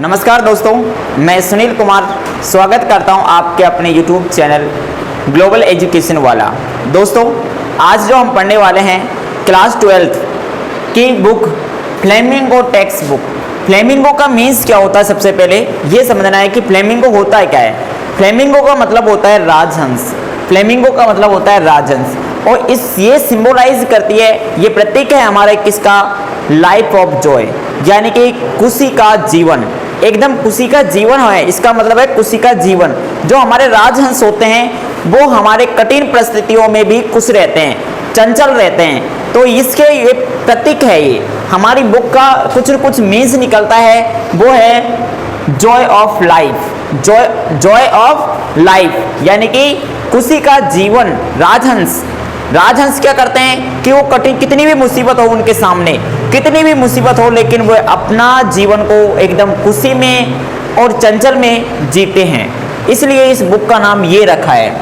नमस्कार दोस्तों, मैं सुनील कुमार स्वागत करता हूं आपके अपने YouTube चैनल ग्लोबल एजुकेशन वाला। दोस्तों, आज जो हम पढ़ने वाले हैं क्लास 12 की book flamingo text book. Flamingo का मीन्स क्या होता है, सबसे पहले ये समझना है कि फ्लेमिंगो होता है क्या है। फ्लेमिंगो का मतलब होता है राजहंस। फ्लेमिंगो का मतलब होता है राजहंस, और ये सिंबलाइज करती है, ये प्रतीक है हमारे किसका, लाइफ ऑफ जॉय, यानी कि खुशी का जीवन। एकदम खुशी का जीवन है, इसका मतलब है खुशी का जीवन। जो हमारे राजहंस होते हैं वो हमारे कठिन परिस्थितियों में भी खुश रहते हैं, चंचल रहते हैं। तो इसके ये प्रतीक है। ये हमारी बुक का कुछ न कुछ मीन्स निकलता है, वो है Joy of life. Joy of life यानी कि खुशी का जीवन। राजहंस क्या करते हैं कि वो कठिन कितनी भी मुसीबत हो उनके सामने, कितनी भी मुसीबत हो, लेकिन वो अपना जीवन को एकदम खुशी में और चंचल में जीते हैं। इसलिए इस बुक का नाम ये रखा है।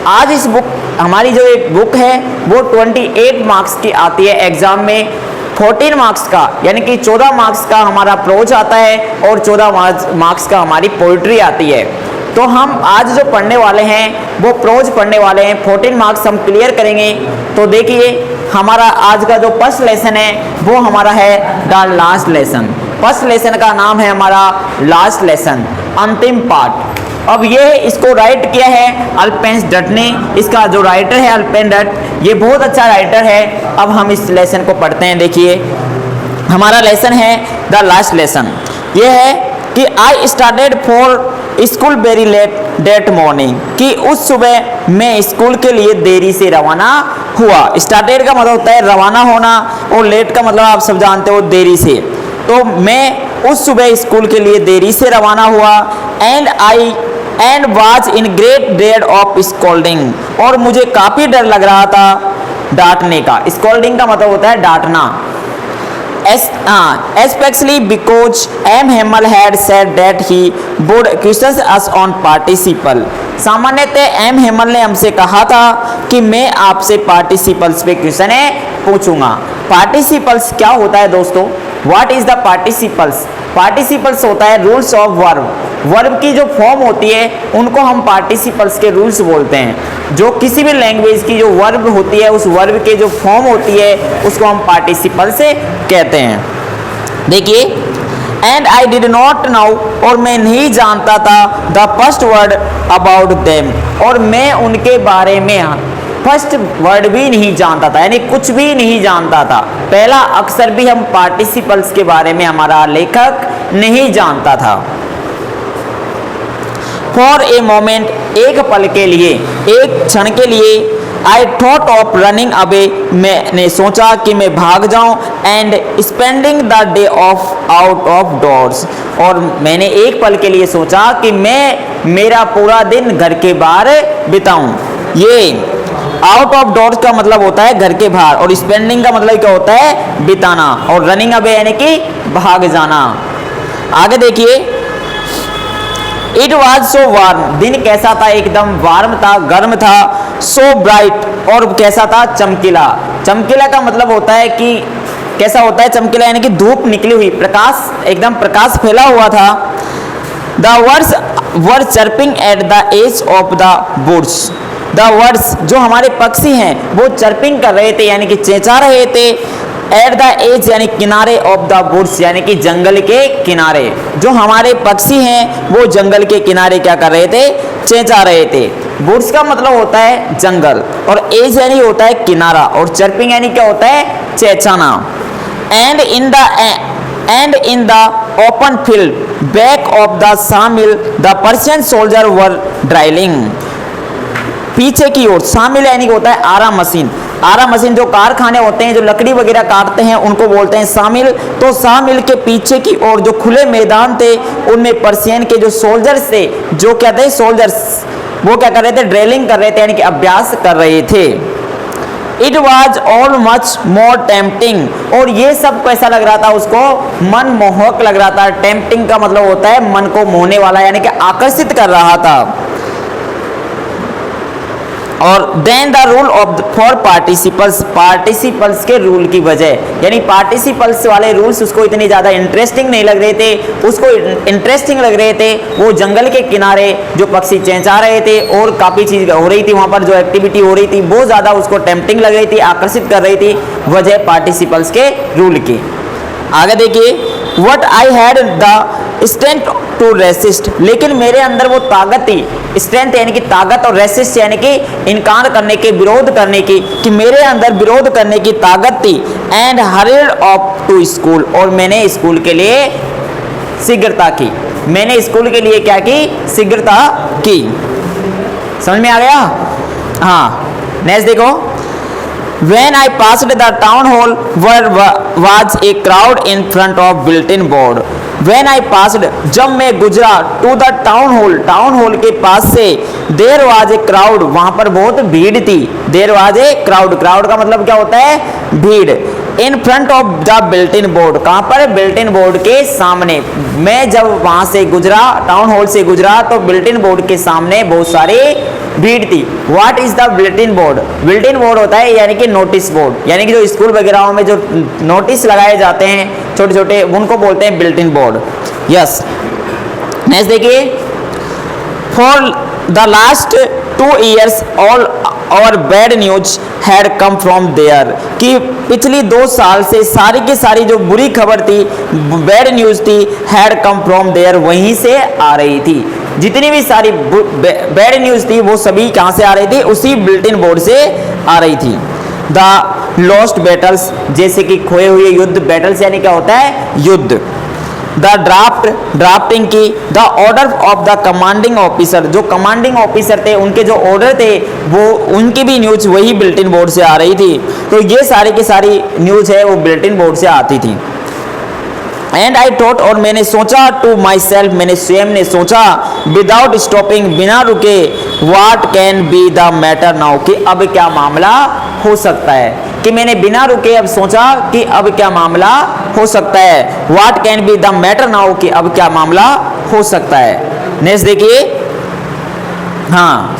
आज इस बुक हमारी जो एक बुक है वो 28 मार्क्स की आती है एग्जाम में। 14 मार्क्स का यानी कि 14 मार्क्स का हमारा प्रोज आता है और 14 मार्क्स का हमारी पोइट्री आती है। तो हम आज जो पढ़ने वाले हैं वो प्रोज पढ़ने वाले हैं। 14 मार्क्स हम क्लियर करेंगे। तो देखिए, हमारा आज का जो फर्स्ट लेसन है वो हमारा है the last lesson. First lesson का नाम है हमारा लास्ट लेसन, अंतिम पार्ट। अब ये इसको राइट किया है अल्पेंस डट ने। इसका जो राइटर है अल्पेंस डट, ये बहुत अच्छा राइटर है। अब हम इस लेसन को पढ़ते हैं। देखिए, हमारा लेसन है द लास्ट लेसन। ये है कि I started for school very late that morning, कि उस सुबह मैं स्कूल के लिए देरी से रवाना हुआ। स्टार्टेड का मतलब होता है रवाना होना, और लेट का मतलब आप सब जानते हो देरी से। तो मैं उस सुबह स्कूल के लिए देरी से रवाना हुआ। And was in great dread of scolding, और मुझे काफ़ी डर लग रहा था डांटने का। स्कोल्डिंग का मतलब होता है डांटना। Especially because M. Hamill had said that he would question us on participle। सामान्यतः एम हेमल ने हमसे कहा था कि मैं आपसे पार्टिसिपल्स पे क्वेश्चन पूछूंगा। पार्टिसिपल्स क्या होता है दोस्तों? What is the participles? Participles होता है रूल्स ऑफ वर्ब। वर्ब की जो फॉर्म होती है उनको हम पार्टिसिपल्स के रूल्स बोलते हैं। जो किसी भी लैंग्वेज की जो वर्ब होती है, उस वर्ब के जो फॉर्म होती है उसको हम पार्टिसिपल्स कहते हैं। देखिए, and I did not now, और मैं नहीं जानता था the first word about them, और मैं उनके बारे में फर्स्ट वर्ड भी नहीं जानता था, यानी कुछ भी नहीं जानता था। पहला अक्षर भी हम पार्टिसिपल्स के बारे में हमारा लेखक नहीं जानता था। फॉर ए मोमेंट, एक पल के लिए, एक क्षण के लिए, I thought of running away, मैंने सोचा कि मैं भाग जाऊं। And spending the day of out of doors, और मैंने एक पल के लिए सोचा कि मैं मेरा पूरा दिन घर के बाहर बिताऊं। ये आउट ऑफ डोर्स का मतलब होता है घर के बाहर, और स्पेंडिंग का मतलब क्या होता है बिताना, और रनिंग अवे यानी कि भाग जाना। आगे देखिए, इट वॉज सो वार्म, दिन कैसा था, एकदम वार्म था, गर्म था। सो ब्राइट, और कैसा था, चमकीला। चमकीला का मतलब होता है कि कैसा होता है चमकीला, यानी कि धूप निकली हुई, प्रकाश, एकदम प्रकाश फैला हुआ था। The words were chirping at the edge of the woods, the words जो हमारे पक्षी हैं वो चर्पिंग कर रहे थे, यानी कि चेंचा रहे थे। एट द एज यानी किनारे ऑफ द वुड्स, यानी कि जंगल के किनारे। जो हमारे पक्षी हैं वो जंगल के किनारे क्या कर रहे थे, चेंचा रहे थे। वुड्स का मतलब होता है जंगल, और एज यानी होता है किनारा, और चर्पिंग यानी क्या होता है, चेंचाना। And in the open field back of the sawmill the Persian soldier were drilling, पीछे की ओर। सामिल यानी होता है आरा मशीन। आरा मशीन जो कारखाने होते हैं जो लकड़ी वगैरह काटते हैं उनको बोलते हैं सामिल। तो सामिल के पीछे की ओर जो खुले मैदान थे उनमें पर्शियन के जो सोल्जर्स थे, जो क्या थे सोल्जर्स, वो क्या कर रहे थे, ड्रिलिंग कर रहे थे, यानी कि अभ्यास कर रहे थे। It was all much more tempting, और ये सब कैसा लग रहा था उसको, मनमोहक लग रहा था। टेम्पटिंग का मतलब होता है मन को मोहने वाला, यानी कि आकर्षित कर रहा था। और then the rule of for participles, participles के रूल की वजह, यानी पार्टिसिपल्स वाले रूल्स उसको इतने ज़्यादा इंटरेस्टिंग नहीं लग रहे थे, उसको इंटरेस्टिंग लग रहे थे वो जंगल के किनारे जो पक्षी चहचहा रहे थे और काफ़ी चीज़ हो रही थी वहाँ पर, जो एक्टिविटी हो रही थी बहुत ज़्यादा उसको टेम्पटिंग लग रही थी, आकर्षित कर रही थी, वजह पार्टिसिपल्स के रूल की। आगे देखिए, what I had the strength to resist, लेकिन मेरे अंदर वो ताकत थी, स्ट्रेंथ यानी कि ताकत और रेसिस्ट यानी कि इनकार करने के, विरोध करने की, कि मेरे अंदर विरोध करने की ताकत थी। And hurried off to school, और मैंने स्कूल के लिए शीघ्रता की, मैंने स्कूल के लिए क्या की, शीघ्रता की। समझ में आ गया? हाँ, नेक्स्ट देखो, When I passed the town hall, there was a crowd in front of built-in board. When I passed, जब मैं गुजरा, to the town hall, town hall के पास से, there was a crowd, वहाँ पर बहुत भीड़ थी, there was a crowd, crowd का मतलब क्या होता है, भीड़। in front of the built-in board, कहाँ पर, built-in board के सामने। मैं जब वहाँ से गुजरा, टाउन हॉल से गुजरा, तो built-in board के सामने बहुत सारे भीड़ थी। What is the bulletin board? Bulletin board होता है यानी कि नोटिस बोर्ड, यानी कि जो स्कूल वगैरह में जो नोटिस लगाए जाते हैं छोटे छोटे, उनको बोलते हैं बुलेटिन बोर्ड। यस, नेक्स्ट देखिए, for the last 2 years all our bad news had come from there, कि पिछली 2 साल से सारी की सारी जो बुरी खबर थी, बैड न्यूज थी, हैड कम फ्रॉम देयर, वहीं से आ रही थी। जितनी भी सारी बैड न्यूज थी वो सभी कहाँ से आ रही थी, उसी बुलेटिन बोर्ड से आ रही थी। द लॉस्ट बैटल्स, जैसे कि खोए हुए युद्ध, बैटल्स यानी क्या होता है, युद्ध। द ड्राफ्टिंग की, the order of the commanding officer, जो कमांडिंग ऑफिसर थे उनके जो ऑर्डर थे वो, उनकी भी न्यूज वही बुलेटिन बोर्ड से आ रही थी। तो ये सारी की सारी न्यूज है वो बुलेटिन बोर्ड से आती थी। एंड आई थॉट, और मैंने सोचा, टू माई सेल्फ, मैंने स्वयं ने सोचा, विदाउट स्टॉपिंग, बिना रुके, what can be the matter now, कि अब क्या मामला हो सकता है, कि मैंने बिना रुके अब सोचा कि अब क्या मामला हो सकता है। What can be the matter now, कि अब क्या मामला हो सकता है। नेक्स्ट देखिए, हाँ,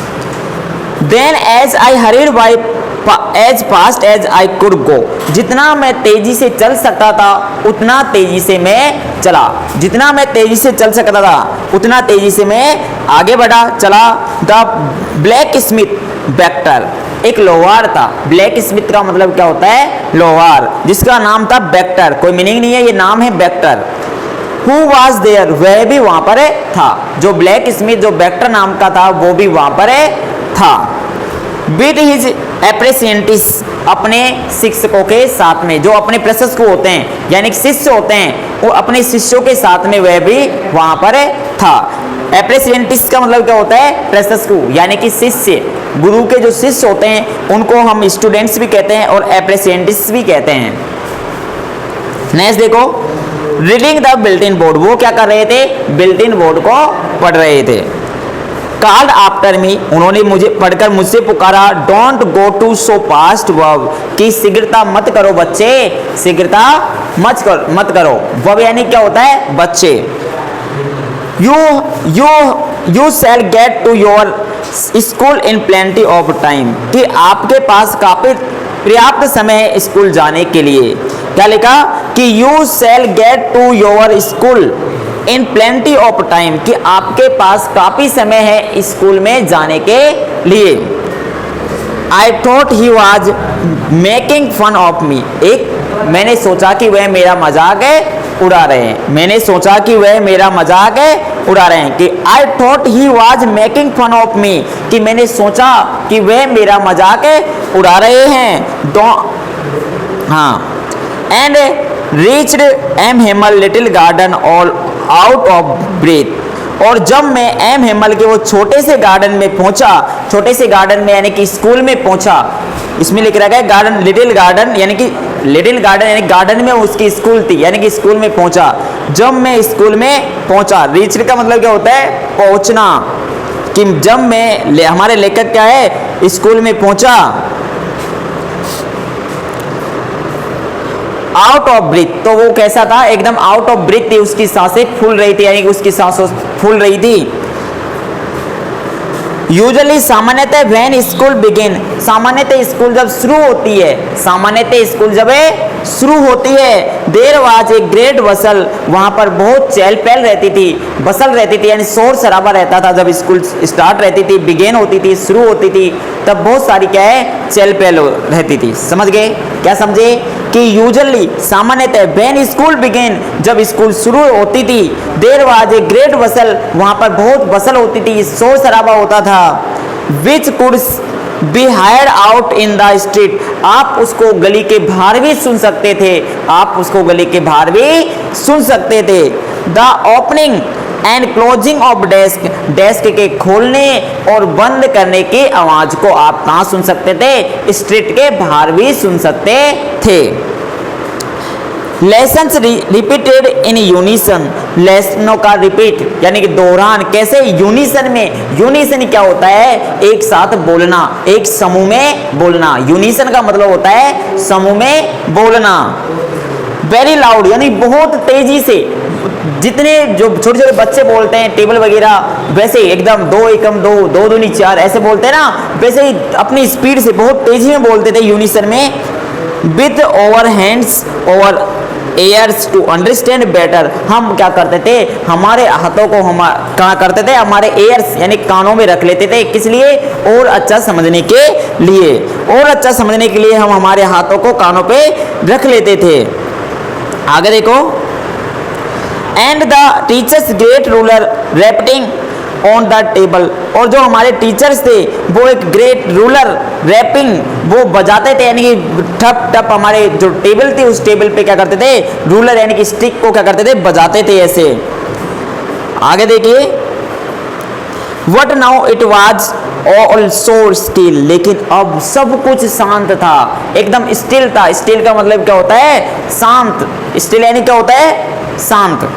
then as I hurried by as fast as I could go, जितना मैं तेजी से चल सकता था उतना तेजी से मैं चला, जितना मैं तेजी से चल सकता था उतना तेजी से मैं आगे बढ़ा, चला। द ब्लैक स्मिथ वेक्टर, एक लोहार था, ब्लैक स्मिथ का मतलब क्या होता है, लोहार, जिसका नाम था वेक्टर, कोई मीनिंग नहीं है, ये नाम है वेक्टर। Who was there, वह भी वहां पर था, जो ब्लैक स्मिथ जो वेक्टर नाम का था वो भी वहां पर था। विद हिज एप्रेसिएंटिस, अपने शिक्षकों के साथ में, जो अपने प्रशंसक होते हैं यानी शिष्य होते हैं, वो अपने शिष्यों के साथ में वह भी वहां पर था। एप्रेसिएंटिस का मतलब क्या होता है, प्रशंसक यानी कि शिष्य, गुरु के जो शिष्य होते हैं उनको हम स्टूडेंट्स भी कहते हैं और एप्रेसिएंटिस भी कहते हैं। नेक्स्ट देखो, रीडिंग द बुलेटिन बोर्ड, वो क्या कर रहे थे, बुलेटिन बोर्ड को पढ़ रहे थे। कॉल्ड आफ्टर मी, उन्होंने मुझे पढ़कर मुझसे पुकारा, don't go to so fast verb, कि शीघ्रता मत करो बच्चे, शीघ्रता मत करो। वर्ब यानी क्या होता है, बच्चे। You shall get to your school in plenty of time, कि आपके पास काफी पर्याप्त समय है स्कूल जाने के लिए। क्या लिखा, कि you shall get to your school in plenty of time, कि आपके पास काफी समय है स्कूल में जाने के लिए। I thought he was making fun of me, एक मैंने सोचा कि वह मेरा मजाक उड़ा रहे हैं, मैंने सोचा कि वह मेरा मजाक उड़ा रहे हैं, कि I thought he was making fun of me, कि मैंने सोचा कि वह मेरा मजाक उड़ा रहे हैं। हाँ, and reached M Hamel little garden all out of breath, और जब मैं एम हेमल के वो छोटे से गार्डन में पहुंचा, छोटे से गार्डन में यानी कि स्कूल में पहुंचा, इसमें लिख रखा है गार्डन, लिटिल गार्डन यानी कि लिटिल गार्डन यानी गार्डन में उसकी स्कूल थी, यानी कि स्कूल में पहुंचा। जब मैं स्कूल में पहुंचा, रीच्ड का मतलब क्या होता है, पहुंचना, कि जब मैं, हमारे लेखक क्या है, स्कूल में पहुंचा। आउट ऑफ ब्रीथ, तो वो कैसा था, एकदम आउट ऑफ ब्रीथ थी, उसकी सांसें फूल रही थी, यानी कि उसकी सांसें फूल रही थी। यूजुअली सामान्यतः व्हेन स्कूल बिगिन, सामान्यतः स्कूल जब शुरू होती है, सामान्यतः स्कूल जब शुरू होती है, देयर वाज ए ग्रेट बसल, वहां पर बहुत चहल पहल रहती थी, बसल रहती थी यानी शोर शराबा रहता था। जब स्कूल स्टार्ट रहती थी, बिगिन होती थी, शुरू होती थी, तब बहुत सारी क्या है चहल पहल रहती थी। समझ गए? क्या समझे कि यूजुअली सामान्यतः व्हेन स्कूल बिगिन, जब स्कूल शुरू होती थी, देयर वाज ए ग्रेट बसल, वहां पर बहुत बसल होती थी, शोर शराबा होता था। Which could be hired out in the street, आप उसको गली के बाहर भी सुन सकते थे, आप उसको गली के बाहर भी सुन सकते थे। The opening and closing of desk, desk के खोलने और बंद करने की आवाज को आप कहां सुन सकते थे? स्ट्रीट के बाहर भी सुन सकते थे। लेसन्स रिपीटेड इन यूनिसन, लेसनों का रिपीट यानी कि दोहरान कैसे? यूनिसन में। यूनिसन क्या होता है? एक साथ बोलना, एक समूह में बोलना। यूनिसन का मतलब होता है समूह में बोलना। वेरी लाउड यानी बहुत तेजी से, जितने जो छोटे छोटे बच्चे बोलते हैं टेबल वगैरह, वैसे एकदम 2 एकम 2, 2 दूनी 4 ऐसे बोलते हैं ना, वैसे ही अपनी स्पीड से बहुत तेजी में बोलते थे यूनिसन में। With our hands over ears to understand better, हम क्या करते थे? हमारे हाथों को हम क्या करते थे? हमारे एयर्स यानी कानों में रख लेते थे। किस लिए? और अच्छा समझने के लिए। और अच्छा समझने के लिए हम हमारे हाथों को कानों पे रख लेते थे। आगे देखो, and the teachers great ruler rapping on the table, और जो हमारे टीचर्स थे वो एक ग्रेट रूलर रैपिंग वो बजाते थे, यानी कि ठप ठप हमारे जो टेबल थी उस टेबल पे क्या करते थे? रूलर यानी कि स्टिक को क्या करते थे? बजाते थे ऐसे। आगे देखिए, what now it was all so still, लेकिन अब सब कुछ शांत था, एकदम स्टिल था। स्टिल का मतलब क्या होता है? शांत। स्टिल यानी क्या होता है? शांत।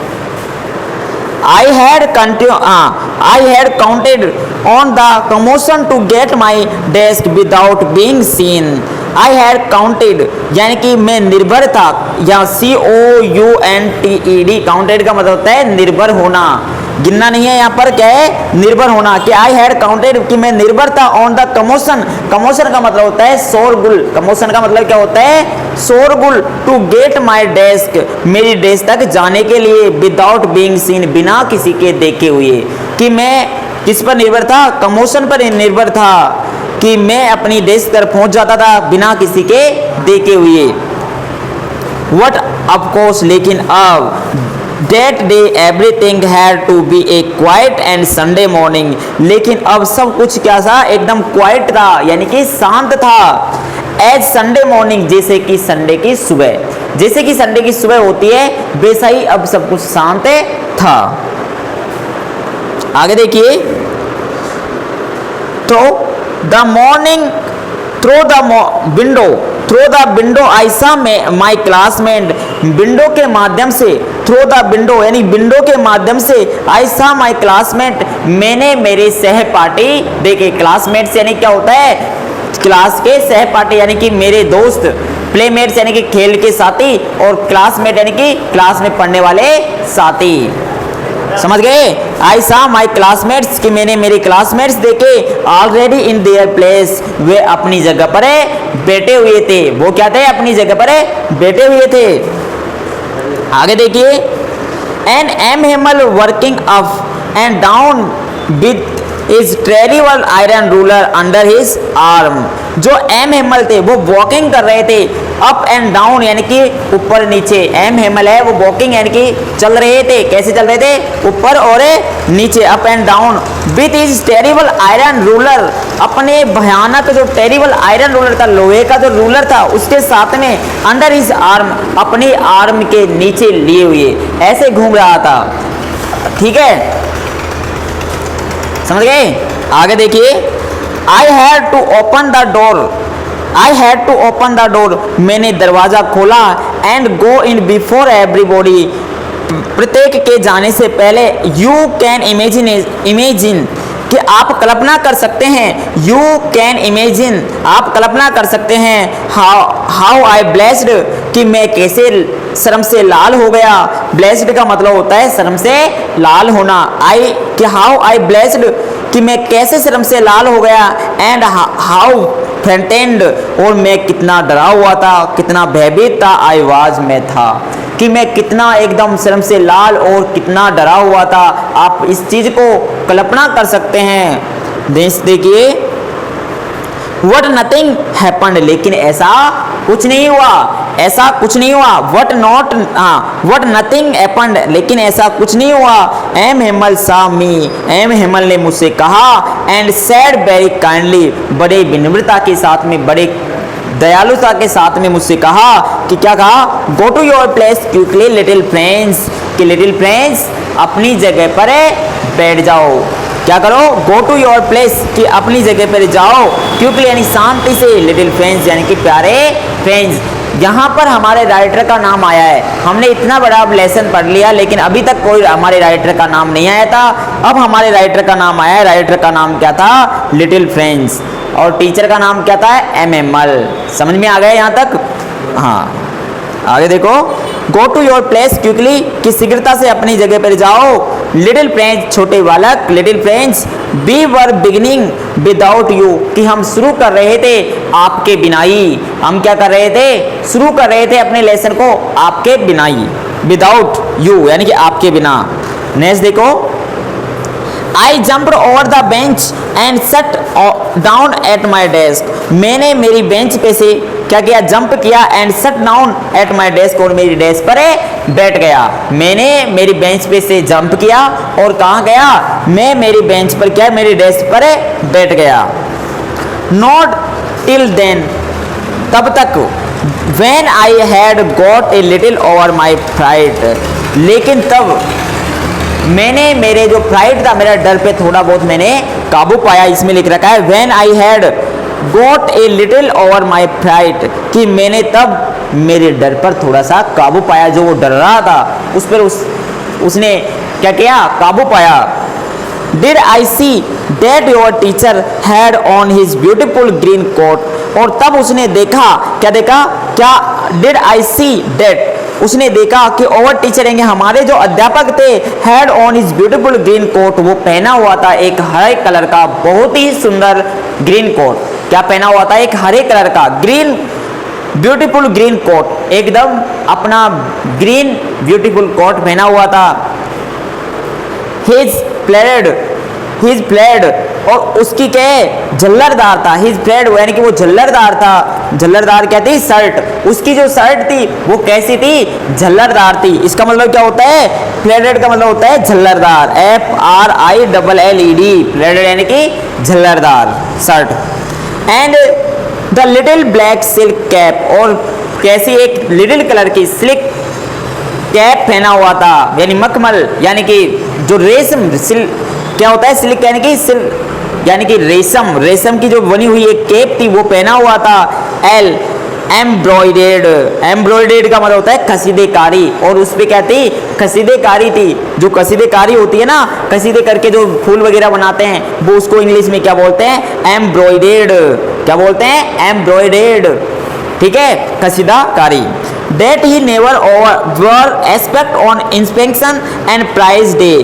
I had counted on the commotion to get my desk without being seen. I had counted यानी कि मैं निर्भर था, या COUNTED, काउंटेड का मतलब होता है निर्भर होना, गिनना नहीं है यहाँ पर, क्या है? निर्भर होना। कि आई हैड काउंटेड कि मैं निर्भर था, ऑन द कमोशन, कमोशन का मतलब होता है शोरगुल, कमोशन का मतलब क्या होता है? शोरगुल। टू गेट माई डेस्क, मेरी डेस्क तक जाने के लिए, विदाउट बीइंग सीन, बिना किसी के देखे हुए। कि मैं किस पर निर्भर था? कमोशन पर निर्भर था, कि मैं अपनी डेस्क तक पहुंच जाता था बिना किसी के देखे हुए। वट ऑफकोर्स, लेकिन अब That day everything had to be a quiet and Sunday morning, लेकिन अब सब कुछ क्या था? एकदम क्वाइट था यानी कि शांत था। As Sunday morning, जैसे कि संडे की सुबह, जैसे कि संडे की सुबह होती है वैसा ही अब सब कुछ शांत था। आगे देखिए, तो the morning through the window आई सा माई क्लासमेट, विंडो के माध्यम से, थ्रू द विंडो यानी विंडो के माध्यम से, आई सा माई क्लासमेट, मैंने मेरे सहपाठी देखे। क्लासमेट्स यानी क्या होता है? क्लास के सहपाठी यानी कि मेरे दोस्त, प्लेमेट्स यानी कि खेल के साथी, और क्लासमेट यानी कि क्लास में पढ़ने वाले साथी। समझ गए? आई सा माई क्लासमेट्स कि मैंने मेरे क्लासमेट्स देखे, ऑलरेडी इन देयर प्लेस, वे अपनी जगह पर बैठे हुए थे। वो क्या थे? अपनी जगह पर बैठे हुए थे। आगे देखिए, an M Hamel working up and down with is terrible iron ruler under his arm, जो एम हेमल थे वो वॉकिंग कर रहे थे, अप एंड डाउन यानी कि ऊपर नीचे। एम हेमल है वो वॉकिंग यानी कि चल रहे थे। कैसे चल रहे थे? ऊपर और नीचे, up and down. With is terrible iron ruler, अपने भयानक जो टेरिबल आयरन रूलर था, लोहे का जो रूलर था, उसके साथ में अंडर हिज आर्म, अपनी आर्म के नीचे लिए हुए ऐसे घूम रहा था। ठीक है, समझ गए? आगे देखिए, I had to open the door, I had to open the door, मैंने दरवाजा खोला, and go in before everybody, प्रत्येक के जाने से पहले। यू कैन इमेजिन कि आप कल्पना कर सकते हैं, यू कैन इमेजिन आप कल्पना कर सकते हैं, हाउ आई ब्लेस्ड कि मैं कैसे शर्म से लाल हो गया। ब्लेस्ड का मतलब होता है शर्म से लाल होना। हाउ आई ब्लेस्ड कि मैं कैसे शर्म से लाल हो गया, एंड हाउ फ्रेंटेंड, और मैं कितना डरा हुआ था, कितना भयभीत था, आई वाज, मैं था, कि मैं कितना एकदम शर्म से लाल और कितना डरा हुआ था। आप इस चीज को कल्पना कर सकते हैं। देखिए, वट नथिंग हैपेंड, लेकिन ऐसा कुछ नहीं हुआ, ऐसा कुछ नहीं हुआ। वट नथिंग हैपेंड, लेकिन ऐसा कुछ नहीं हुआ। एम हेमल सा मी, एम हेमल ने मुझसे कहा, एंड सेड वेरी काइंडली, बड़े विनम्रता के साथ में, बड़े दयालुता के साथ में मुझसे कहा कि क्या कहा, go to your place quickly little friends, कि लिटिल फ्रेंड्स अपनी जगह पर बैठ जाओ। क्या करो, गो टू योर प्लेस, कि अपनी जगह पर जाओ, क्विकली यानी शांति से, लिटिल फ्रेंड्स यानी कि प्यारे फ्रेंड्स। यहाँ पर हमारे राइटर का नाम आया है। हमने इतना बड़ा लेसन पढ़ लिया, लेकिन अभी तक कोई हमारे राइटर का नाम नहीं आया था। अब हमारे राइटर का नाम आया है। राइटर का नाम क्या था, लिटिल फ्रेंड्स, और टीचर का नाम क्या था, एमएमएल। समझ में आ गया यहाँ तक? हाँ, आगे देखो, go to your place quickly, कि शीघ्रता से अपनी जगह पर जाओ। लिटिल फ्रेंड्स, छोटे बालक, little friends, we were beginning without you, कि हम शुरू कर रहे थे आपके बिना ही। हम क्या कर रहे थे, शुरू कर रहे थे अपने लेसन को आपके बिना ही, विदाउट यू यानी कि आपके बिना। नेक्स्ट देखो, आई jumped over the bench and shut down at my desk, मैंने मेरी बेंच पे से क्या किया, जंप किया, and shut down at my desk, और मेरी डेस्क पर बैठ गया। मैंने मेरी बेंच पे से जंप किया और कहाँ गया, मैं मेरी बेंच पर क्या, मेरी डेस्क पर बैठ गया। नॉट टिल देन, तब तक, when I had got a little over my fright, लेकिन तब मैंने मेरे जो फ्राइट था, मेरा डर पे थोड़ा बहुत मैंने काबू पाया। इसमें लिख रखा है when I had got a little over my fright, कि मैंने तब मेरे डर पर थोड़ा सा काबू पाया। जो वो डर रहा था उस पर उसने क्या किया, काबू पाया। Did I see that your teacher had on his beautiful green coat, और तब उसने देखा, क्या देखा, क्या, डिड आई सी दैट, उसने देखा कि ओवर टीचर हैं हमारे जो अध्यापक थे, had on his beautiful green coat, वो पहना हुआ था एक हरे कलर का बहुत ही सुंदर ग्रीन कोट। क्या पहना हुआ था, एक हरे कलर का ग्रीन ब्यूटीफुल ग्रीन कोट, एकदम अपना ग्रीन ब्यूटीफुल कोट पहना हुआ था। हिज प्लेड, और उसकी क्या, झल्लरदार था। हिज प्लेड यानी कि वो झल्लरदार था। झल्लरदार क्या थी, शर्ट, उसकी जो शर्ट थी वो कैसी थी, झल्लरदार थी। इसका मतलब क्या होता है, प्लेडेड का मतलब होता है झल्लरदार, FRILLED, प्लेडेड यानी कि झल्लरदार शर्ट। And the little black silk cap, और कैसी, एक लिटिल कलर की सिल्क कैप पहना हुआ था, यानी मखमल यानी कि जो रेशम, क्या होता है सिल्क यानी कि सिल्क यानी कि रेशम, रेशम की जो बनी हुई एक कैप थी वो पहना हुआ था। एम्ब्रॉयडेड का मतलब होता है कसीदेकारी, और उस पे क्या थी, कसीदेकारी थी। जो कसीदेकारी होती है ना, कसीदे करके जो फूल वगैरह बनाते हैं, वो उसको इंग्लिश में क्या बोलते हैं, एम्ब्रॉयडेड। क्या बोलते हैं, एम्ब्रॉयडेड, ठीक है, कसीदाकारी। That he never wore except on inspection and prize day.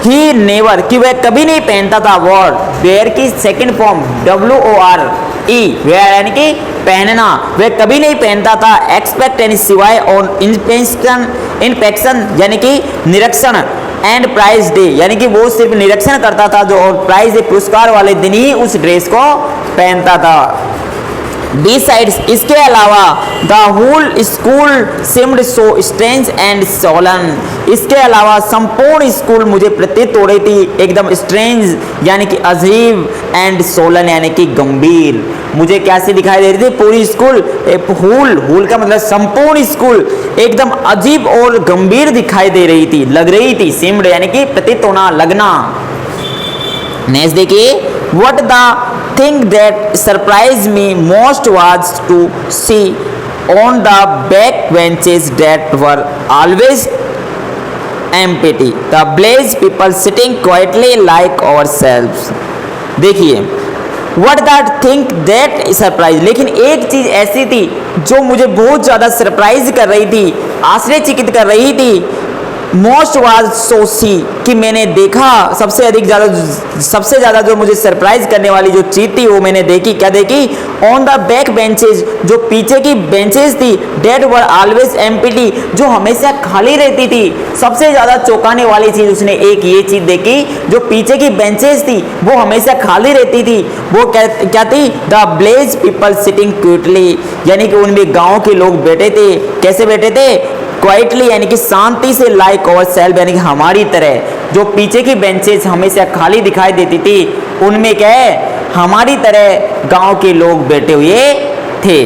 He never, कि वह कभी नहीं पहनता था, वॉर, वेयर की सेकंड फॉर्म WORE, वेयर यानी कि पहनना, वह कभी नहीं पहनता था। एक्सपेक्ट यानी सिवाय, और इंस्पेक्शन यानी कि निरीक्षण, एंड प्राइज डे यानी कि वो सिर्फ निरीक्षण करता था जो, और प्राइज डे पुरस्कार वाले दिन ही उस ड्रेस को पहनता था। Besides, इसके अलावा the whole school seemed so strange and solemn, इसके अलावा संपूर्ण स्कूल मुझे प्रतीत हो रही थी एकदम स्ट्रेंज यानी कि अजीब, एंड सोलन यानी कि गंभीर। मुझे कैसी दिखाई दे रही थी पूरी स्कूल, हुल का मतलब संपूर्ण स्कूल एकदम अजीब और गंभीर दिखाई दे रही थी, लग रही थी। सीम्ड यानी कि प्रतीत होना, लगना। नेक्स्ट देखिए, what the thing that surprised me most was to see on the back benches that were always empty the blaze people sitting quietly like ourselves। देखिए, what that thing that surprised, लेकिन एक चीज ऐसी थी जो मुझे बहुत ज्यादा सरप्राइज कर रही थी, आश्चर्यचकित कर रही थी। मोस्ट वाज सो सी, कि मैंने देखा सबसे ज़्यादा जो मुझे सरप्राइज करने वाली जो चीज़ थी वो मैंने देखी। क्या देखी? ऑन द बैक बेंचेज, जो पीछे की बेंचेज थी, डेट वर ऑलवेज एम्प्टी, जो हमेशा खाली रहती थी। सबसे ज़्यादा चौंकाने वाली चीज़ उसने एक ये चीज़ देखी, जो पीछे की बेंचेज थी वो हमेशा खाली रहती थी। वो क्या थी? The village people sitting quietly, यानी कि उनमें गाँव के लोग बैठे थे। कैसे बैठे थे? क्वाइटली, यानी कि शांति से, लाइक और सेल्फ, यानी कि हमारी तरह। जो पीछे की बेंचेस हमेशा खाली दिखाई देती थी, उनमें क्या है? हमारी तरह गांव के लोग बैठे हुए थे।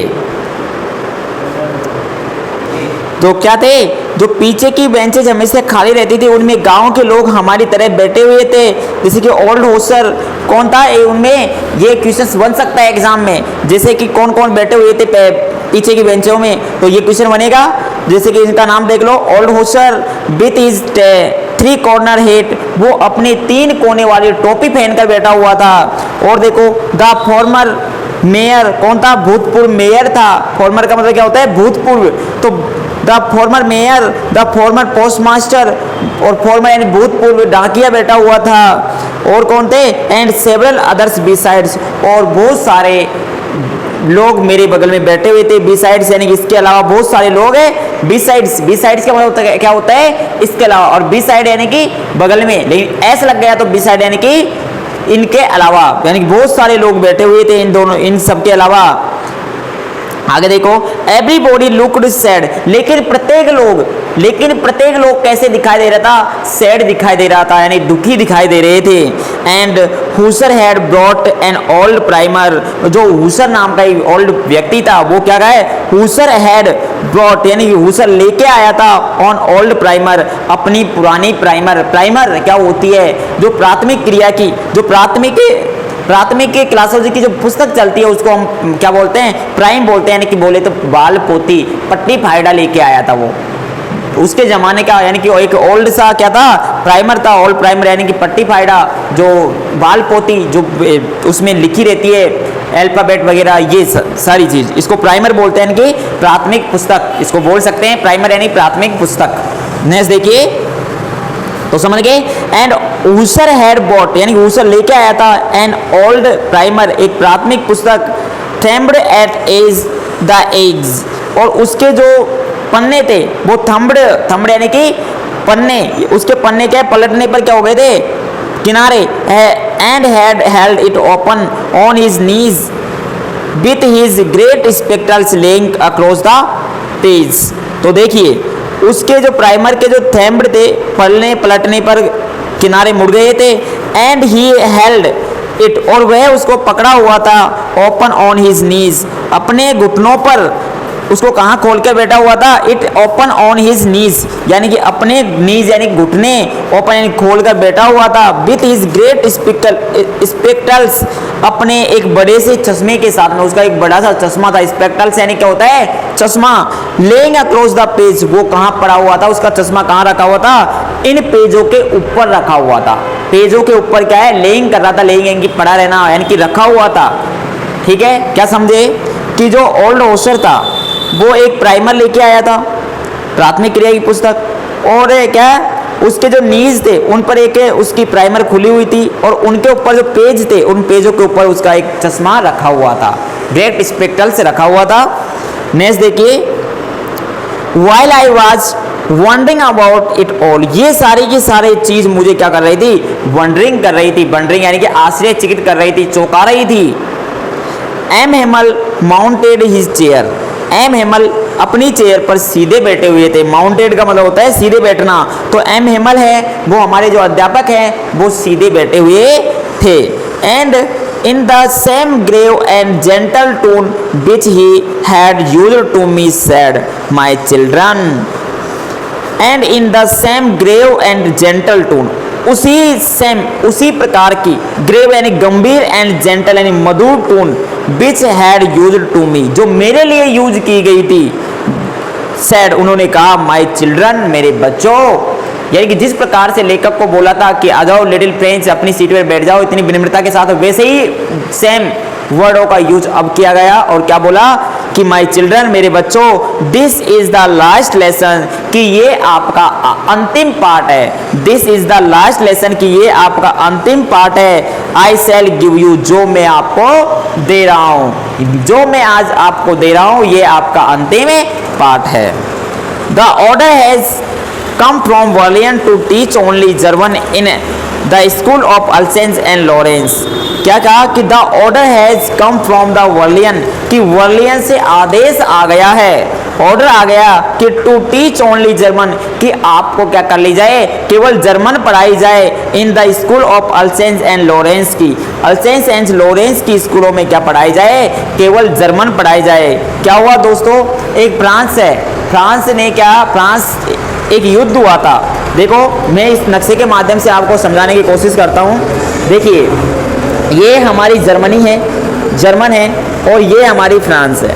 तो क्या थे? जो पीछे की बेंचेज हमेशा खाली रहती थी, उनमें गांव के लोग हमारी तरह बैठे हुए थे। जैसे कि ओल्ड होस्टर कौन था? उनमें ये क्वेश्चन बन सकता है एग्जाम में, जैसे कि कौन कौन बैठे हुए थे पीछे की बेंचों में, तो ये क्वेश्चन बनेगा। जैसे कि इनका नाम देख लो, old Hauser with is 3 corner hat, वो अपनी 3 कोने वाली टोपी पहनकर बैठा हुआ था। और देखो, द फॉर्मर मेयर कौन था? भूतपूर्व मेयर था। फॉर्मर का मतलब क्या होता है? भूतपूर्व। तो the former mayor, the former postmaster, और फॉर्मर यानी भूतपूर्व डाकिया बैठा हुआ था। और कौन थे? एंड सेवरल अदर्स बिसाइड्स, और बहुत सारे लोग मेरे बगल में बैठे हुए थे। बिसाइड्स यानी कि इसके अलावा बहुत सारे लोग हैं। बिसाइड्स, बिसाइड्स का मतलब क्या होता है? इसके अलावा। और बिसाइड यानी कि बगल में, लेकिन ऐसा लग गया तो बिसाइड यानी कि इनके अलावा, यानी कि बहुत सारे लोग बैठे हुए थे इन सब के अलावा। आगे देखो, एवरीबॉडी लुक्ड सैड, लेकिन प्रत्येक लोग कैसे दिखाई दे रहा था? सैड दिखाई दे रहा था, यानी दुखी दिखाई दे रहे थे। And Hauser had brought an old primer, जो हुसर नाम का एक ओल्ड व्यक्ति था, वो क्या कहा है? हुसर हैड ब्रॉट, यानी कि हुसर लेके आया था ऑन ओल्ड प्राइमर, अपनी पुरानी प्राइमर। प्राइमर क्या होती है? जो प्राथमिक क्रिया की, जो प्राथमिक के क्लासोलॉजी की जो पुस्तक चलती है उसको हम क्या बोलते हैं? प्राइम बोलते हैं, यानी कि बोले तो बाल पोती, पट्टी फायदा लेके आया था वो उसके ज़माने का, यानी कि एक ओल्ड सा क्या था? प्राइमर था। ओल्ड प्राइमर यानी कि पट्टी फायदा, जो बाल पोती जो उसमें लिखी रहती है अल्फाबेट वगैरह, ये सारी चीज़, इसको प्राइमर बोलते हैं, यानी कि प्राथमिक पुस्तक इसको बोल सकते हैं। प्राइमर यानी प्राथमिक पुस्तक। नेक्स्ट देखिए, तो समझ गए। एंड हुसर हैड बॉट, यानी हुसर लेके आया था एन ओल्ड प्राइमर, एक प्राथमिक पुस्तक। थम्ब्ड एट एज द एग्स, और उसके जो पन्ने थे वो थम्ब्ड यानी कि पन्ने, उसके पन्ने क्या पलटने पर क्या हो गए थे? किनारे। And had held it open on his knees with his great spectacles laying across the page. तो देखिए, उसके जो प्राइमर के जो थैम्ब्ड थे, पलटने पर किनारे मुड़ गए थे। एंड ही हेल्ड इट, और वह उसको पकड़ा हुआ था, ओपन ऑन हिज नीज, अपने घुटनों पर उसको कहाँ खोल कर बैठा हुआ था? It open on his knees, यानी कि अपने नीज यानी घुटने ओपन यानी खोल कर बैठा हुआ था। विथ हिज ग्रेट स्पेक्टल्स, अपने एक बड़े से चश्मे के साथ में, उसका एक बड़ा सा चश्मा था। स्पेक्टल्स यानी क्या होता है? चश्मा। लेइंग अक्रॉस द पेज, वो कहाँ पड़ा हुआ था? उसका चश्मा कहाँ रखा हुआ था? इन पेजों के ऊपर रखा हुआ था। पेजों के ऊपर क्या है? लेइंग कर रहा था। लेइंग यानी कि पड़ा रहना, यानी कि रखा हुआ था। ठीक है, क्या समझे? कि जो ओल्ड होस्टर था वो एक प्राइमर लेके आया था, प्राथमिक क्रिया की पुस्तक, और क्या उसके जो नीज थे उन पर एक उसकी प्राइमर खुली हुई थी, और उनके ऊपर जो पेज थे उन पेजों के ऊपर उसका एक चश्मा रखा हुआ था, ग्रेट स्पेक्टल से रखा हुआ था। नेक्स्ट देखिए, while I was wondering about it all, ये सारी की सारी चीज मुझे क्या कर रही थी? वंडरिंग कर रही थी। वंडरिंग यानी कि आश्चर्यचकित कर रही थी, चौंका रही थी। M Hamel mounted his chair, M Hamel अपनी चेयर पर सीधे बैठे हुए थे। माउंटेड का मतलब होता है सीधे बैठना, तो एम हेमल है वो हमारे जो अध्यापक हैं वो सीधे बैठे हुए थे। And in the same grave and gentle tone which he had used to me said my children, and in the same grave and gentle tone, उसी प्रकार की, ग्रेव यानी गंभीर एंड जेंटल यानी मधुर tone, which had used to me, जो मेरे लिए यूज की गई थी, सैड उन्होंने कहा, माई चिल्ड्रन मेरे बच्चों, यानी कि जिस प्रकार से लेखक को बोला था कि आ जाओ लिटिल फ्रेंड्स अपनी सीट पर बैठ जाओ इतनी विनम्रता के साथ, वैसे ही सेम वर्डों का यूज अब किया गया और क्या बोला कि माय चिल्ड्रन, मेरे बच्चों, this is the last lesson, कि ये आपका अंतिम पाठ है। This is the last lesson, कि ये आपका अंतिम पाठ है। आई शैल गिव यू, जो मैं आपको दे रहा हूं, जो मैं आज आपको दे रहा हूं, ये आपका अंतिम पाठ है। The order has come from Berlin to teach only German in the school of Alsace and Lorraine। क्या कहा कि the order has come from the Berlin, कि वर्लियन से आदेश आ गया है, ऑर्डर आ गया कि टू टीच ओनली जर्मन, कि आपको क्या कर ली जाए, केवल जर्मन पढ़ाई जाए। In the school of Alsace and Lorraine की, अल्सेंस एंड लॉरेंस की स्कूलों में क्या पढ़ाई जाए, केवल जर्मन पढ़ाई जाए। क्या हुआ दोस्तों, एक फ्रांस है, फ्रांस ने क्या, फ्रांस एक युद्ध हुआ था। देखो मैं इस नक्शे के माध्यम से आपको समझाने की कोशिश करता हूँ। देखिए ये हमारी जर्मनी है, जर्मन है, और ये हमारी फ्रांस है।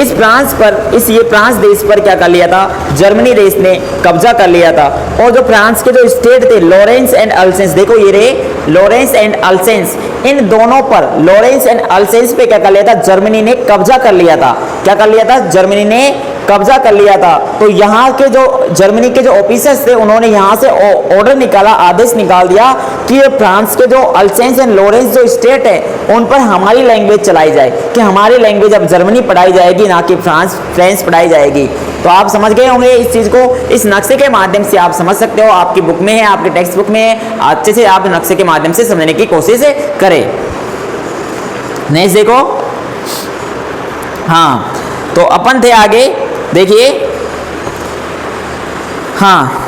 इस फ्रांस पर, ये फ्रांस देश पर क्या कर लिया था, जर्मनी देश ने कब्जा कर लिया था। और जो फ्रांस के जो स्टेट थे लॉरेंस एंड अल्सेंस, देखो ये रहे लॉरेंस एंड अल्सेंस, इन दोनों पर, लॉरेंस एंड अल्सेंस पे क्या कर लिया था, जर्मनी ने कब्जा कर लिया था। क्या कर लिया था, जर्मनी ने कब्जा कर लिया था। तो यहाँ के जो जर्मनी के जो ऑफिसर्स थे, उन्होंने यहाँ से ऑर्डर निकाला, आदेश निकाल दिया कि ये फ्रांस के जो अल्सेंस एंड लॉरेंस जो स्टेट है, उन पर हमारी लैंग्वेज चलाई जाए, कि हमारी लैंग्वेज अब जर्मनी पढ़ाई जाएगी, ना कि फ्रेंच पढ़ाई जाएगी। तो आप समझ गए होंगे इस चीज़ को, इस नक्शे के माध्यम से आप समझ सकते हो, आपकी बुक में है, आपके टेक्स्ट बुक में है, अच्छे से आप नक्शे के माध्यम से समझने की कोशिश करें। नेक्स्ट देखो, हाँ तो अपन थे आगे, देखिए, हाँ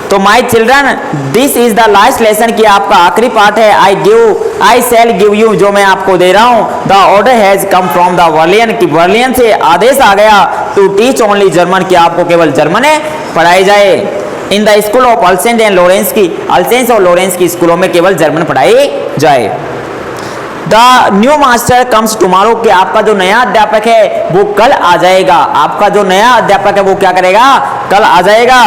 तो my children this is the last lesson, की आपका आखिरी पाठ है। आई शैल गिव यू, जो मैं आपको दे रहा हूँ। The order has come from the Berlin, की वर्लियन से आदेश आ गया टू टीच ओनली जर्मन, की आपको केवल जर्मन पढ़ाई जाए। In the school of Alsace and Lorraine की, अल्सेंस और लॉरेंस की स्कूलों में केवल जर्मन पढ़ाई जाए। The new master comes tomorrow, कि आपका जो नया अध्यापक है वो कल आ जाएगा। आपका जो नया अध्यापक है वो क्या करेगा, कल आ जाएगा।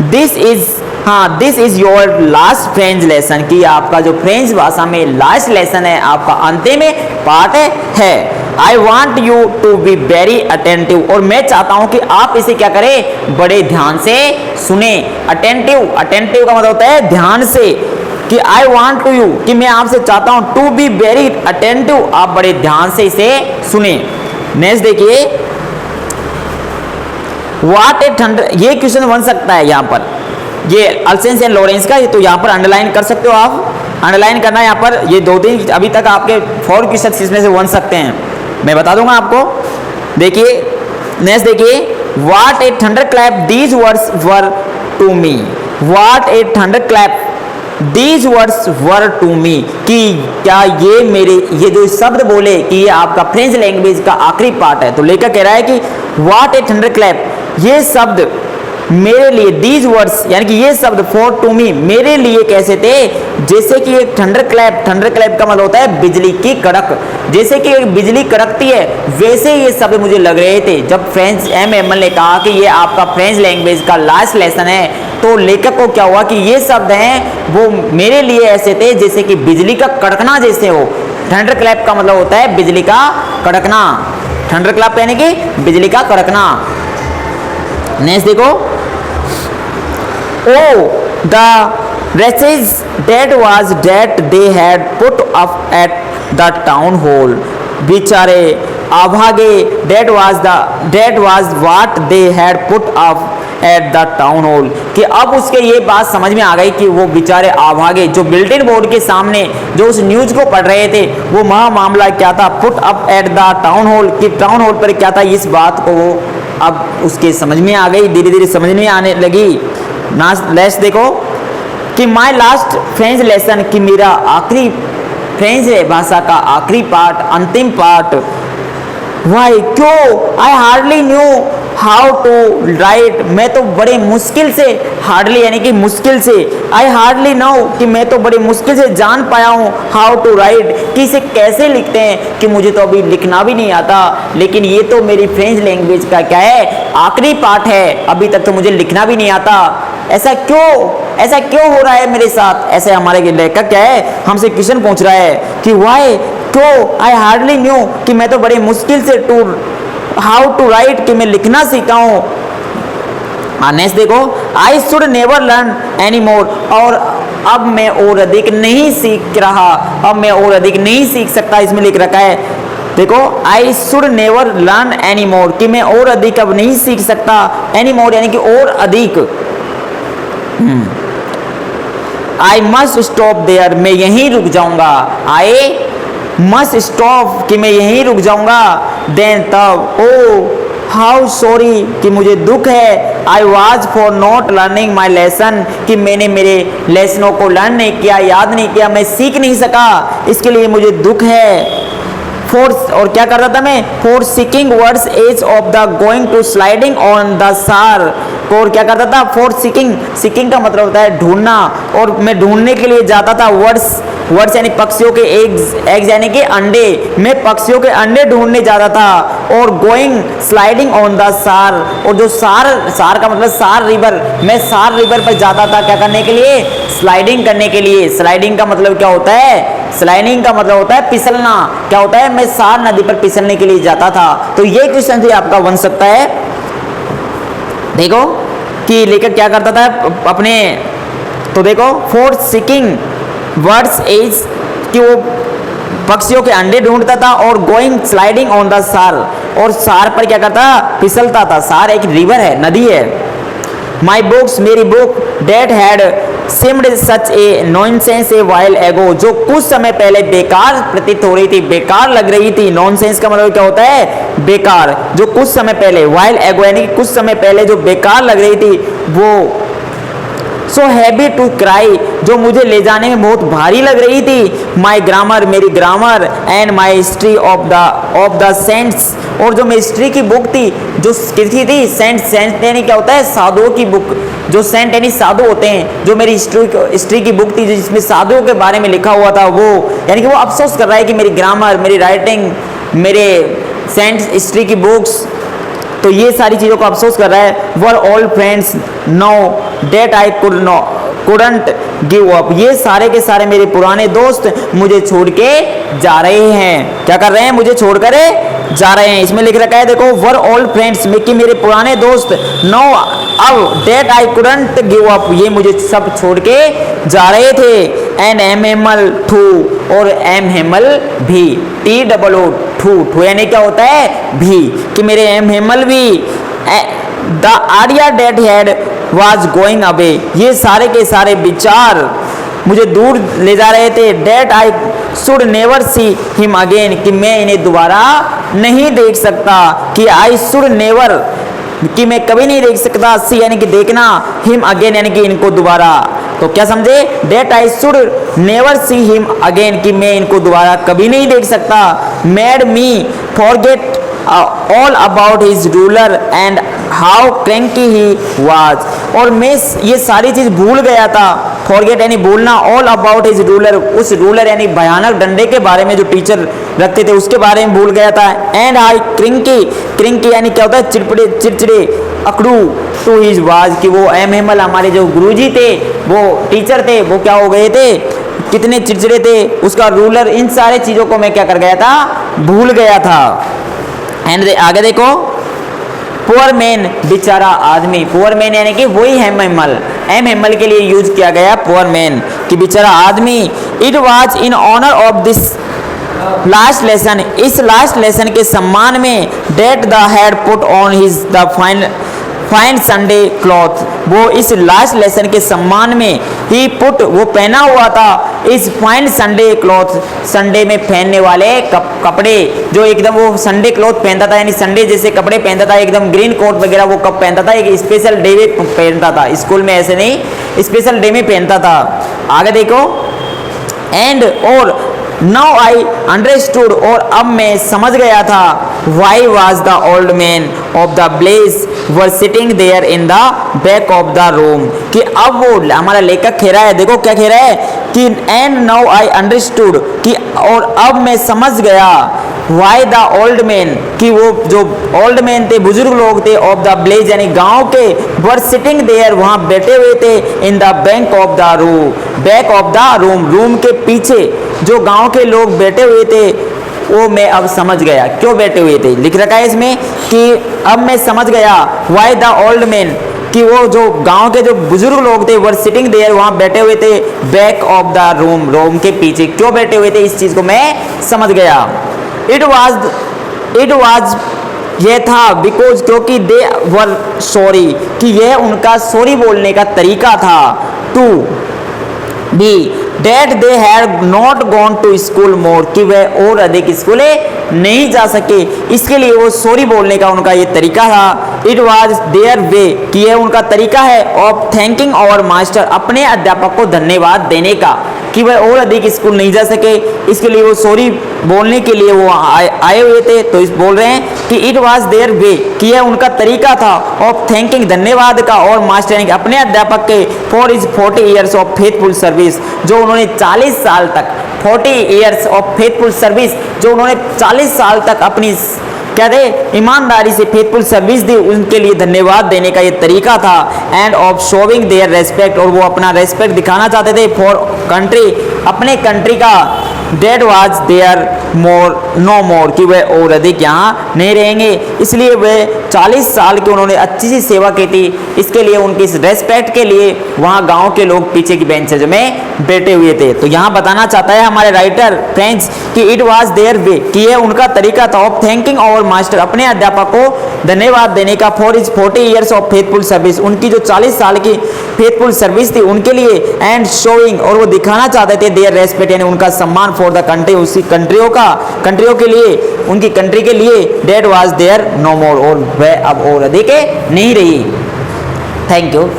This is your last French lesson, कि आपका जो फ्रेंच भाषा में लास्ट लेसन है, आपका अंतिम पाठ है। I want you to be very attentive, और मैं चाहता हूं कि आप इसे क्या करें, बड़े ध्यान से सुने। अटेंटिव, अटेंटिव का मतलब होता है ध्यान से, कि आई वॉन्ट टू यू, कि मैं आपसे चाहता हूं, टू बी वेरी अटेंटिव, आप बड़े ध्यान से इसे सुने। नेक्स्ट देखिए, व्हाट ए थंडर, ये क्वेश्चन बन सकता है यहाँ पर, ये अल्सेंस एंड लॉरेंस का, तो यहाँ पर अंडरलाइन कर सकते हो आप, अंडरलाइन करना है यहाँ पर। ये 2-3 अभी तक आपके 4 क्वेश्चन इसमें से बन सकते हैं, मैं बता दूंगा आपको। देखिए नेक्स्ट देखिए, what a thunder clap these words were to me, what a thunder clap these words were to me, कि क्या ये मेरे, ये जो शब्द बोले, कि ये आपका फ्रेंच लैंग्वेज का आखिरी पार्ट है। तो लेकर कह रहा है कि व्हाट ए थंडर क्लैप, ये शब्द मेरे लिए, दीज वर्ड्स यानी कि ये शब्द फॉर टू मी, मेरे लिए कैसे थे, जैसे कि एक थंडर क्लैप, थंडर क्लैप का मतलब होता है बिजली की कड़क, जैसे कि एक बिजली कड़कती है वैसे ये शब्द मुझे लग रहे थे जब फ्रेंच एमएमएल ने कहा कि ये आपका फ्रेंच लैंग्वेज का लास्ट लेसन है। तो लेखक को क्या हुआ कि ये शब्द हैं वो मेरे लिए ऐसे थे जैसे कि बिजली का कड़कना जैसे हो। थंडर क्लैप का मतलब होता है बिजली का कड़कना, थंडर क्लैप यानी कि बिजली का कड़कना। नेक्स्ट देखो, ओ the wretches that was that they had put up at the town hall, बेचारे अभागे, that was what they had put up at the town hall, कि अब उसके ये बात समझ में आ गई कि वो बेचारे अभागे जो बिल्टिन बोर्ड के सामने जो उस न्यूज को पढ़ रहे थे वो मामला क्या था, put up at the town hall, कि टाउन हॉल पर क्या था, इस बात को वो अब उसके समझ में आ गई, धीरे धीरे समझ में आने लगी। नेक्स्ट देखो कि माई लास्ट फ्रेंच लेसन, कि मेरा आखिरी फ्रेंच भाषा का आखिरी पार्ट, अंतिम पार्ट। वाई, क्यों, I hardly knew how to write, मैं तो बड़े मुश्किल से, हार्डली यानी कि मुश्किल से, आई हार्डली नो, कि मैं तो बड़े मुश्किल से जान पाया हूँ, हाउ टू राइट, कि इसे कैसे लिखते हैं, कि मुझे तो अभी लिखना भी नहीं आता, लेकिन ये तो मेरी फ्रेंच लैंग्वेज का क्या है, आखिरी पार्ट है, अभी तक तो मुझे लिखना भी नहीं आता। ऐसा क्यों हो रहा है मेरे साथ, ऐसे हमारे लेखक क्या है हमसे क्वेश्चन पूछ रहा है कि वाई क्यों? आई हार्डली न्यू कि मैं तो बड़े मुश्किल से हाउ टू राइट कि मैं लिखना सीखा हूँ। नेक्स्ट देखो, आई should never learn any more, और अब मैं और अधिक नहीं सीख रहा, अब मैं और अधिक नहीं सीख सकता, इसमें लिख रखा है। देखो, आई should never learn any more कि मैं और अधिक अब नहीं सीख सकता, एनी मोर यानी कि और अधिक। आई मस्ट स्टॉप देयर, मैं यहीं रुक जाऊंगा। आई मस्ट स्टॉप कि मैं यहीं रुक जाऊंगा। देन तब, ओ हाउ सॉरी कि मुझे दुख है। I was for not learning my lesson कि मैंने मेरे लेसनों को लर्न नहीं किया, याद नहीं किया, मैं सीख नहीं सका, इसके लिए मुझे दुख है। और क्या कर रहा था मैं? For seeking words as of the going to sliding on the सार। और क्या करता था? फॉर सीकिंग का मतलब होता है ढूंढना, और मैं ढूंढने के लिए जाता था वर्ड्स यानी पक्षियों के एग्स यानी कि अंडे, मैं पक्षियों के अंडे ढूंढने जाता था। और गोइंग स्लाइडिंग ऑन द सार, और जो सार का मतलब सार रिवर, मैं सार रिवर पर जाता था क्या करने के लिए? स्लाइडिंग करने के लिए। स्लाइडिंग का मतलब क्या होता है? स्लाइडिंग का मतलब होता है फिसलना। क्या होता है? मैं सार नदी पर फिसलने के लिए जाता था। तो ये क्वेश्चन भी आपका बन सकता है। देखो कि लेकर क्या करता था अपने, तो देखो फॉर सीकिंग वर्ड्स एज कि वो पक्षियों के अंडे ढूंढता था, और गोइंग स्लाइडिंग ऑन द सार, और सार पर क्या करता? फिसलता था। सार एक रिवर है, नदी है। माई बुक्स, मेरी book, that had seemed such a nonsense a while ago, जो कुछ समय पहले बेकार प्रतीत हो रही थी, बेकार लग रही थी। नॉनसेंस का मतलब क्या होता है? बेकार। जो कुछ समय पहले, while ago यानी कि कुछ समय पहले जो बेकार लग रही थी वो। सो हैवी टू क्राई, जो मुझे ले जाने में बहुत भारी लग रही थी। माई ग्रामर, मेरी grammar, and my history of the saints, और जो मेरी हिस्ट्री की बुक थी, जो किसकी थी? सेंट यानी क्या होता है? साधुओं की बुक। जो सेंट यानी साधु होते हैं, जो मेरी हिस्ट्री की बुक थी जिसमें साधुओं के बारे में लिखा हुआ था, वो यानी कि वो अफसोस कर रहा है कि मेरी ग्रामर, मेरी राइटिंग, मेरे सेंट हिस्ट्री की बुक्स, तो ये सारी चीज़ों को अफसोस कर रहा है। Were all friends no that I couldn't give up, ये सारे के सारे मेरे पुराने दोस्त मुझे छोड़ के जा रहे हैं। क्या कर रहे हैं? मुझे छोड़कर जा रहे हैं। इसमें लिख रखा है, देखो, वर ऑल फ्रेंड्स में कि मेरे पुराने दोस्त, नो अब that I couldn't give up, ये मुझे सब छोड़ के जा रहे थे। एंड एम हेमल टू, और एम हेमल भी, TOO ठू यानी क्या होता है? भी, कि मेरे एम हेमल भी। The idea that had was going away, ये सारे के सारे विचार मुझे दूर ले जा रहे थे। That I should never see him again, कि मैं इन्हें दोबारा नहीं देख सकता। कि आई शुड नेवर, कि मैं कभी नहीं देख सकता, सी यानी कि देखना, हिम अगेन यानी कि इनको दोबारा। तो क्या समझे? That I should never see him again, कि मैं इनको दोबारा कभी नहीं देख सकता। Made me forget all about his ruler and how cranky he was, और मैं ये सारी चीज भूल गया था। फॉरगेट यानी भूलना, ऑल अबाउट हिज रूलर, उस रूलर यानी भयानक डंडे के बारे में जो टीचर रखते थे उसके बारे में भूल गया था। एंड आई क्रिंकी यानी क्या होता है? चिड़चिड़े, अकड़ू, टू हिज वाज, कि वो एम हेमल हमारे जो गुरुजी थे, वो टीचर थे, वो क्या हो गए थे? कितने चिड़चिड़े थे। उसका रूलर, इन सारे चीजों को मैं क्या कर गया था? भूल गया था। एंड आगे देखो, पुअर मैन, बेचारा आदमी। पुअर मैन यानी कि वही एम हेमल के लिए यूज किया गया पुअर मैन, कि बेचारा आदमी। It was in honour of this last lesson, इस लास्ट लेसन के सम्मान में, that the had put on his the fine Sunday cloth, वो इस लास्ट लेसन के सम्मान में ही पुट, वो पहना हुआ था इस फाइन संडे क्लॉथ, संडे में पहनने वाले कपड़े, जो एकदम वो संडे क्लॉथ पहनता था, यानी संडे जैसे कपड़े पहनता था, एकदम ग्रीन कोट वगैरह वो कब पहनता था? एक स्पेशल डे में पहनता था, स्कूल में ऐसे नहीं, स्पेशल डे में पहनता था। आगे देखो, एंड और नाउ आई अंडरस्टूड, और अब मैं समझ गया था, why was the old man, of the blaze were sitting there in the back of the room। कि अब वो हमारा लेखक कह रहा है, देखो क्या कह रहा है कि and now I understood, कि और अब मैं समझ गया why the old men, कि वो जो old men थे, बुजुर्ग लोग थे, of the blaze यानी गांव के, were sitting there वहां बैठे हुए थे, in the back of the room, back of the room, room के पीछे जो गांव के लोग बैठे हुए थे वो मैं अब समझ गया क्यों बैठे हुए थे। लिख रखा है इसमें कि अब मैं समझ गया why the old men, कि वो जो गांव के जो बुजुर्ग लोग थे वर सिटिंग देयर वहां बैठे हुए थे back of the room, room के पीछे क्यों बैठे हुए थे, इस चीज को मैं समझ गया। इट वाज ये था बिकॉज क्योंकि दे वर सॉरी, कि यह उनका सॉरी बोलने का तरीका था, to be that they had not gone to school more, कि वह और अधिक स्कूले नहीं जा सके, इसके लिए वो सॉरी बोलने का उनका ये तरीका था। इट वॉज देयर वे, कि यह उनका तरीका है ऑफ थैंकिंग आवर मास्टर, अपने अध्यापक को धन्यवाद देने का, कि वह और अधिक स्कूल नहीं जा सके, इसके लिए वो सॉरी बोलने के लिए वो आए हुए थे। तो इस बोल रहे हैं कि इट वॉज देयर वे, कि यह उनका तरीका था ऑफ थैंकिंग धन्यवाद का, और मास्टर यानी अपने अध्यापक के for is 40 years of faithful service, जो उन्होंने 40 साल तक 40 ईयर्स ऑफ फेथफुल सर्विस, जो उन्होंने 40 साल तक अपनी क्या थे ईमानदारी से फेथफुल सर्विस दी, उनके लिए धन्यवाद देने का ये तरीका था। And of showing their respect, और वो अपना रेस्पेक्ट दिखाना चाहते थे फॉर कंट्री, अपने कंट्री का। That was there more no more, कि वह और अधिक यहाँ नहीं रहेंगे, इसलिए वह 40 साल की उन्होंने अच्छी सी सेवा की थी, इसके लिए उनकी इस रेस्पेक्ट के लिए वहाँ गांव के लोग पीछे की बेंचेज में बैठे हुए थे। तो यहाँ बताना चाहता है हमारे राइटर फ्रेंड्स कि इट वाज देयर वे, कि यह उनका तरीका था ऑफ थैंकिंग आवर मास्टर, अपने अध्यापक को धन्यवाद देने का, for is 40 years of faithful service, उनकी जो 40 साल की फेथफुल सर्विस थी उनके लिए। एंड शोइंग, और वो दिखाना चाहते थे देयर रेस्पेक्ट यानी उनका सम्मान फॉर द कंट्री, उसी कंट्रियों के लिए, उनकी कंट्री के लिए। डेट वाज देयर नो मोर, और वह अब और अधिक नहीं रही। Thank you.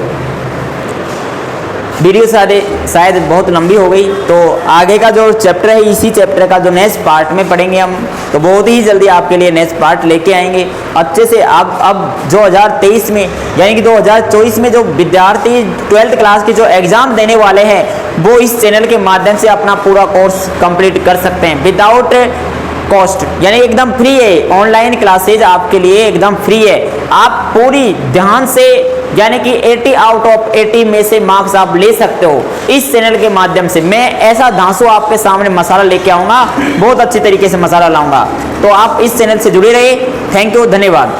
वीडियो शायद बहुत लंबी हो गई, तो आगे का जो चैप्टर है इसी चैप्टर का जो नेक्स्ट पार्ट में पढ़ेंगे हम, तो बहुत ही जल्दी आपके लिए नेक्स्ट पार्ट लेके आएंगे अच्छे से। अब 2023 में यानी कि 2024 में जो विद्यार्थी 12th क्लास के जो एग्ज़ाम देने वाले हैं वो इस चैनल के माध्यम से अपना पूरा कोर्स कंप्लीट कर सकते हैं विदाउट कॉस्ट, यानी एकदम फ्री है। ऑनलाइन क्लासेज आपके लिए एकदम फ्री है, आप पूरी ध्यान से यानी कि 80 आउट ऑफ 80 में से मार्क्स आप ले सकते हो इस चैनल के माध्यम से। मैं ऐसा धांसू आपके सामने मसाला लेके आऊँगा, बहुत अच्छे तरीके से मसाला लाऊंगा, तो आप इस चैनल से जुड़े रहिए। थैंक यू, धन्यवाद।